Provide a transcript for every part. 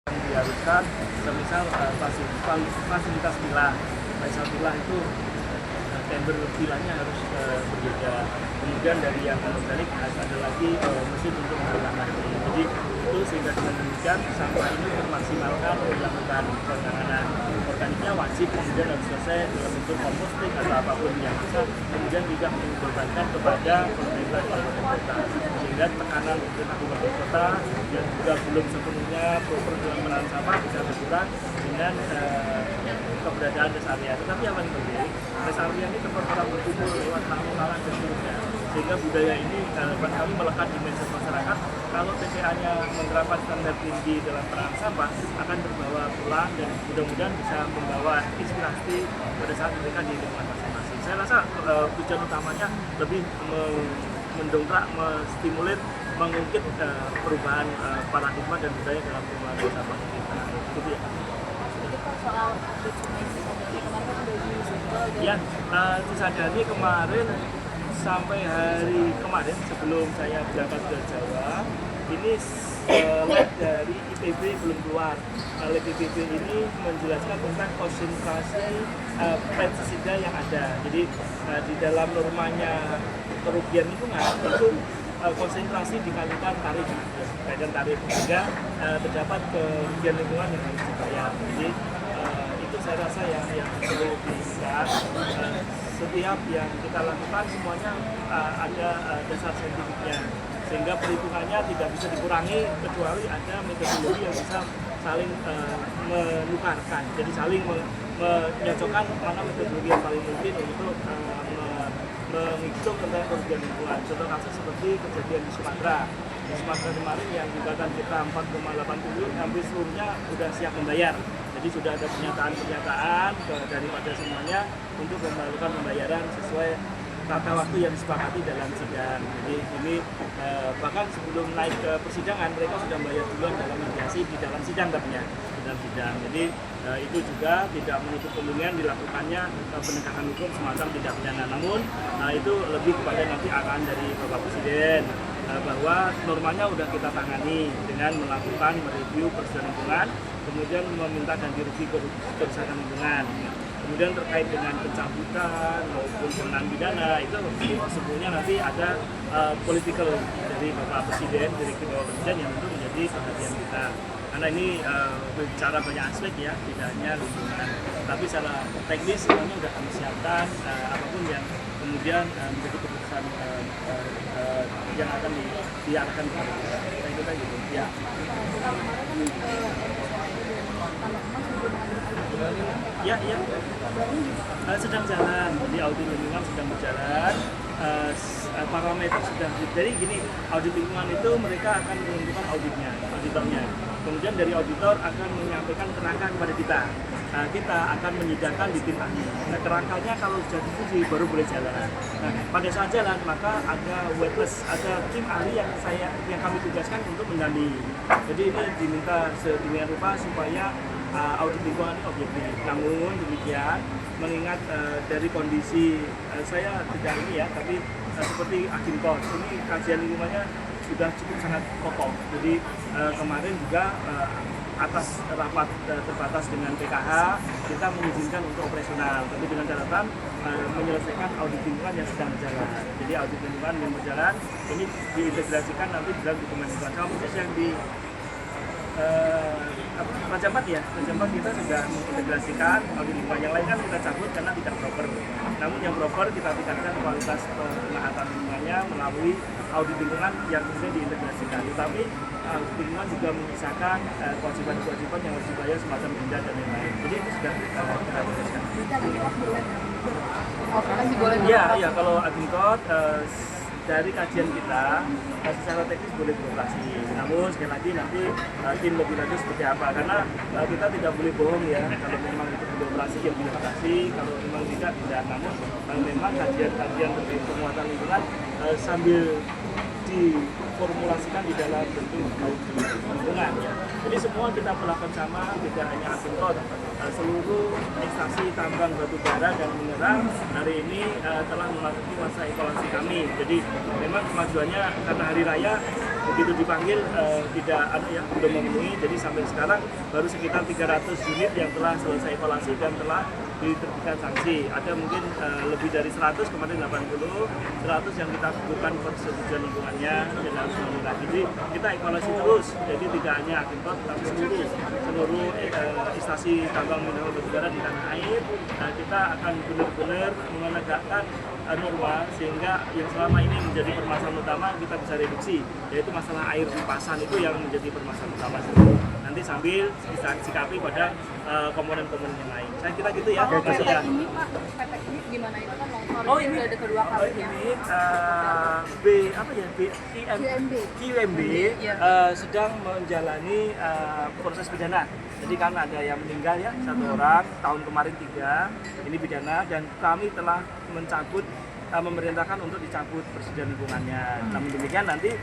diharuskan semisal fasilitas villa, misal villa itu tender villanya harus berbeda. Kemudian dari yang organik ada lagi mesin untuk mengelola air. Jadi itu sehingga dengan demikian sampah ini termaksimalkan dilakukan penanganan organiknya wajib, kemudian harus selesai dalam bentuk composting atau apapun yang bisa, kemudian juga dibebankan kepada pemerintah kabupaten kota, sehingga tekanan pemerintah kabupaten kota yang juga belum sepenuhnya proper dalam penanganan sampah bisa berkurang dengan keberadaan rest area. Tetapi yang paling penting, rest area ini tempat orang berkumpul lewat tamu-tamu dan seterusnya, sehingga budaya ini harapan kami melekat di mindset masyarakat. Kalau TPA-nya menerapkan standar tinggi dalam penanganan sampah, akan terbawa pulang dan mudah-mudahan bisa membawa inspirasi pada saat mereka di lingkungan masing-masing. Saya rasa tujuan utamanya lebih mendongkrak, menstimulir, mengungkit perubahan paradigma dan budaya dalam pengelolaan sampah kita. Itu ya. Soal update Sungai Cisadane kemarin kan udah disenggol Ya, Cisadane kemarin sampai hari kemarin sebelum saya berangkat ke Jawa, ini lab dari IPB belum keluar. Lab IPB ini menjelaskan tentang konsentrasi pestisida yang ada. Jadi di dalam normanya kerugian lingkungan itu konsentrasi dikalikan tarif, kaitan tarif, sehingga terdapat kerugian lingkungan yang harus dibayar. Jadi itu saya rasa yang perlu diingat. Setiap yang kita lakukan semuanya ada dasar saintifiknya, sehingga perhitungannya tidak bisa dikurangi kecuali ada metodologi yang bisa saling menukarkan, jadi saling menyocokkan mana metodologi yang paling mungkin untuk menghitung tentang kerugian lingkungan. Contoh kasus seperti kejadian di Sumatera. Di Sumatera kemarin yang gugatan kita 4,8 triliun, hampir seluruhnya sudah siap membayar. Jadi sudah ada pernyataan daripada semuanya untuk melakukan pembayaran sesuai tata waktu yang disepakati dalam sidang. Jadi ini bahkan sebelum naik ke persidangan mereka sudah membayar duluan dalam mediasi di dalam sidang tentunya, di dalam sidang. Jadi itu juga tidak menutup kemungkinan dilakukannya penegakan hukum semacam tindak pidana. Namun itu lebih kepada nanti arahan dari Bapak Presiden bahwa normanya sudah kita tangani dengan melakukan mereview persetujuan lingkungan, kemudian meminta ganti rugi kerusakan lingkungan. Kemudian terkait dengan pencabutan maupun pengenaan pidana itu sebetulnya nanti ada political dari Bapak Presiden, dari Bapak Presiden yang tentu menjadi perhatian kita. Karena ini bicara banyak aspek ya, tidak hanya lingkungan, tapi secara teknis semuanya sudah kami siapkan apapun yang kemudian menjadi keputusan yang akan diarahkan kepada kita. Saya kira gitu. Ya. Ya, sedang jalan. Jadi audit lingkungan sedang berjalan. Parameter sudah. Jadi gini, audit lingkungan itu mereka akan menentukan auditornya. Kemudian dari auditor akan menyampaikan kerangka kepada kita. Kita akan menyidangkan di tim ahli. Nah, kerangkanya kalau sudah disetujui baru boleh jalan. Nah, pada saat jalan maka ada waitlist, ada tim ahli yang kami tugaskan untuk mendampingi. Jadi ini diminta sedemikian rupa supaya audit lingkungan ini objektif. Namun demikian, mengingat dari kondisi saya tidak ini ya, tapi seperti Aginkos ini kajian lingkungannya sudah cukup sangat kokoh. Jadi kemarin juga atas rapat terbatas dengan PKH kita mengizinkan untuk operasional, tapi dengan catatan menyelesaikan audit lingkungan yang sedang berjalan. Jadi audit lingkungan yang berjalan ini diintegrasikan nanti dalam dokumen lingkungan. Sama proses yang di Raja Ampat ya, Raja Ampat kita sudah mengintegrasikan audit lingkungan, yang lain kan kita cabut karena tidak proper. Namun yang proper kita tingkatkan kualitas pengahatan lingkungannya melalui audit lingkungan yang kemudian diintegrasikan. Tetapi audit lingkungan juga menyisakan kewajiban-kewajiban yang harus dibayar semacam denda dan lain-lain. Jadi itu sudah kita bereskan. Ya, kalau Aginkos dari kajian kita secara teknis boleh beroperasi. Namun sekali lagi nanti tim lebih lanjut seperti apa, karena kita tidak boleh bohong ya. Kalau memang itu boleh operasi ya boleh operasi, kalau memang tidak. Namun memang kajian-kajian terkait penguatan lingkungan sambil diformulasikan di dalam bentuk audit lingkungan ya. Jadi semua kita melakukan sama, tidak hanya Aginkos. Seluruh instansi tambang batu bara dan mineral hari ini telah memasuki masa evaluasi kami. Jadi memang kemajuannya karena hari raya begitu dipanggil tidak ada yang belum memenuhi, jadi sampai sekarang baru sekitar 300 unit yang telah selesai evaluasi dan telah diterbitkan sanksi. Ada mungkin lebih dari 100, kemarin 80, 100 yang kita bukan persetujuan lingkungannya dan harus menunda. Jadi kita evaluasi terus, jadi tidak hanya Akintot tapi seluruh instansi tambang mineral batubara di tanah air. Kita akan benar-benar menegakkan norma sehingga yang selama ini menjadi permasalahan utama kita bisa reduksi, yaitu masalah air limpasan itu yang menjadi permasalahan utama. Nanti sambil kita sikapi pada komponen-komponen yang lain. Saya kira gitu ya. Kalau PT ini Pak, PT ini gimana itu kan longsor ini udah ada kedua kalinya. Ini QMB Iya. sedang menjalani proses pidana. Jadi kan ada yang meninggal ya, 1 orang, tahun kemarin 3, ini pidana, dan kami telah mencabut memerintahkan untuk dicabut persetujuan lingkungannya. Namun demikian nanti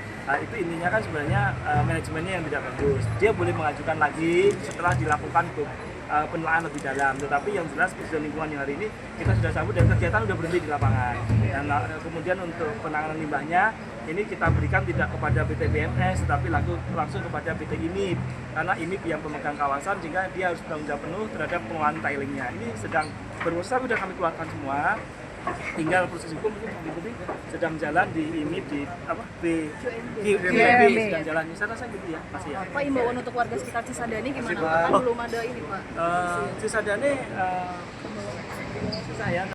itu intinya kan sebenarnya manajemennya yang tidak bagus. Dia boleh mengajukan lagi setelah dilakukan penelaahan lebih dalam. Tetapi yang jelas persetujuan lingkungan yang hari ini kita sudah cabut dan kegiatan sudah berhenti di lapangan. Dan kemudian untuk penanganan limbahnya ini kita berikan tidak kepada PT BMS tetapi langsung kepada PT IMIP, karena IMIP yang pemegang kawasan sehingga dia harus bertanggung jawab penuh terhadap pengelolaan tailingnya. Ini sedang berproses, sudah kami keluarkan semua. Tinggal proses hukum mungkin sedang jalan di IMIP di QMB sedang jalan. Saya rasa gitu ya, masih ya. Pak, imbauan untuk warga sekitar Cisadane gimana Pak? Kan belum ada ini Pak. Cisadane saya